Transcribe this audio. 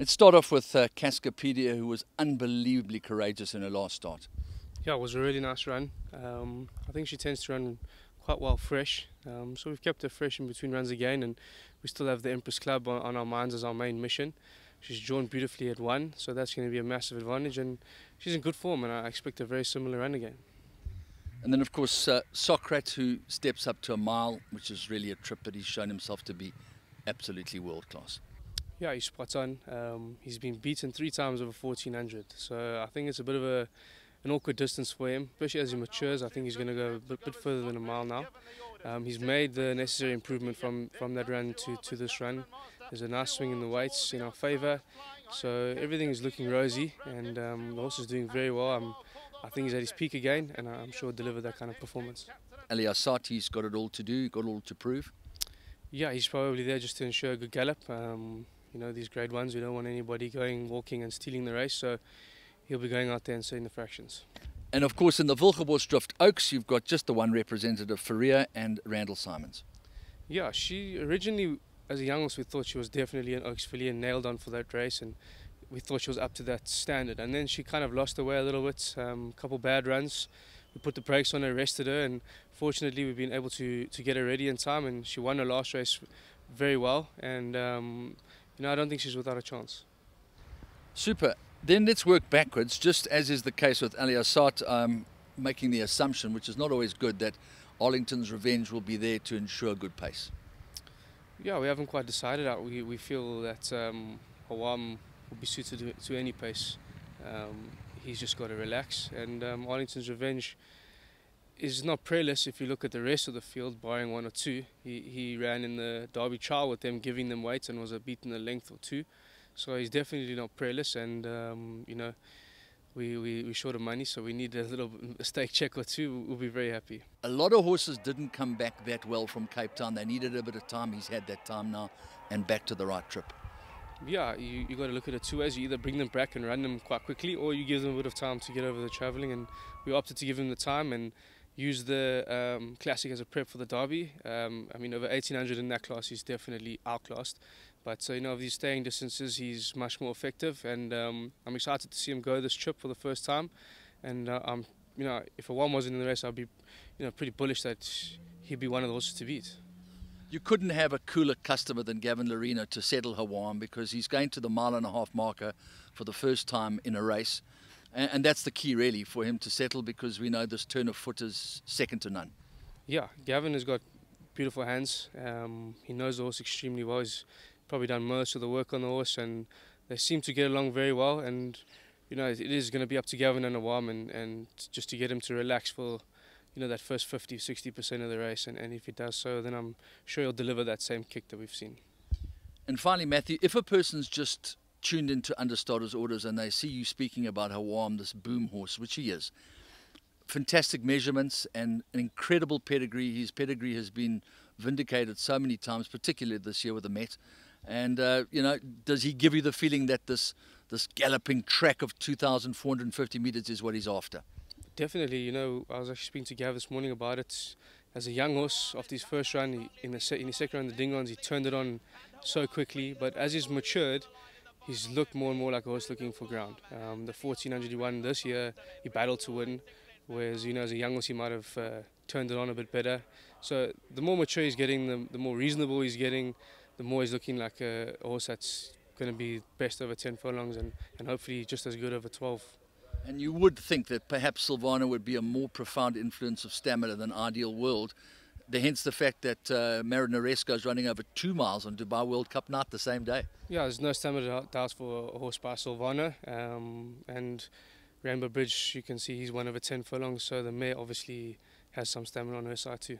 Let's start off with Cascapedia, who was unbelievably courageous in her last start. Yeah, it was a really nice run. I think she tends to run quite well fresh, so we've kept her fresh in between runs again, and we still have the Empress Club on our minds as our main mission. She's drawn beautifully at 1, so that's going to be a massive advantage, and she's in good form, and I expect a very similar run again. And then, of course, Socrates, who steps up to a mile, which is really a trip, but he's shown himself to be absolutely world-class. Yeah, he's spot on. He's been beaten 3 times over 1400, so I think it's a bit of an awkward distance for him, especially as he matures. I think he's going to go a bit further than a mile now. He's made the necessary improvement from that run to this run. There's a nice swing in the weights in our favour, so everything is looking rosy, and the horse is doing very well. I think he's at his peak again, and I'm sure he'll deliver that kind of performance. Aliasati's got it all to do, got it all to prove. Yeah, he's probably there just to ensure a good gallop. You know, these grade ones, we don't want anybody walking and stealing the race, so he'll be going out there and setting the fractions. And of course, in the Wilgeborgsdrift Oaks, you've got just the one representative, Faria and Randall Simons. Yeah, she originally, as a young horse, we thought she was definitely an Oaks filly and nailed on for that race, and we thought she was up to that standard. And then she kind of lost her way a little bit, a couple bad runs. We put the brakes on her, rested her, and fortunately we've been able to get her ready in time, and she won her last race very well, and you know, I don't think she's without a chance. Super. Then let's work backwards, just as is the case with Aliasat. Making the assumption, which is not always good, that Arlington's Revenge will be there to ensure a good pace. Yeah, we haven't quite decided that. We feel that Hawam will be suited to any pace. He's just got to relax, and Arlington's Revenge is not preless if you look at the rest of the field, barring 1 or 2. He ran in the Derby trial with them, giving them weight, and was beaten a length or 2. So he's definitely not preless, and you know, we're short of money, so we need a stake check or 2. We'll be very happy. A lot of horses didn't come back that well from Cape Town. They needed a bit of time. He's had that time now, and back to the right trip. Yeah, you got to look at it 2 ways. You either bring them back and run them quite quickly, or you give them a bit of time to get over the travelling, and we opted to give him the time and use the Classic as a prep for the Derby. I mean, over 1800 in that class, he's definitely outclassed. But you know, of these staying distances, he's much more effective, and I'm excited to see him go this trip for the first time. And you know, if Hawam wasn't in the race, I'd be, you know, pretty bullish that he'd be one of the horses to beat. You couldn't have a cooler customer than Gavin Lorena to settle Hawam, because he's going to the 1.5 mile marker for the first time in a race. And that's the key, really, for him to settle, because we know this turn of foot is second to none. Yeah, Gavin has got beautiful hands. He knows the horse extremely well. He's probably done most of the work on the horse, and they seem to get along very well. And you know, it is going to be up to Gavin and Hawam, and just to get him to relax for, you know, that first 50-60% of the race. And if he does so, then I'm sure he'll deliver that same kick that we've seen. And finally, Matthew, if a person's just tuned into Understarter's orders and they see you speaking about Hawam, this boom horse, which he is, fantastic measurements and an incredible pedigree. His pedigree has been vindicated so many times, particularly this year with the Met. And you know, does he give you the feeling that this galloping track of 2,450 meters is what he's after? Definitely. You know, I was actually speaking to Gav this morning about it. As a young horse, after his first run, in his second run, the Dingons, he turned it on so quickly. But as he's matured, he's looked more and more like a horse looking for ground. The 1400 he won this year, he battled to win, whereas, you know, as a young horse, he might have turned it on a bit better. So the more mature he's getting, the more reasonable he's getting, the more he's looking like a horse that's going to be best over 10 furlongs, and hopefully just as good over 12. And you would think that perhaps Silvana would be a more profound influence of stamina than Ideal World. Hence the fact that Marinaresco is running over 2 miles on Dubai World Cup night the same day. Yeah, there's no stamina doubts for a horse by Silvana. And Rainbow Bridge, you can see he's 1 over 10 furlongs, so the mare obviously has some stamina on her side too.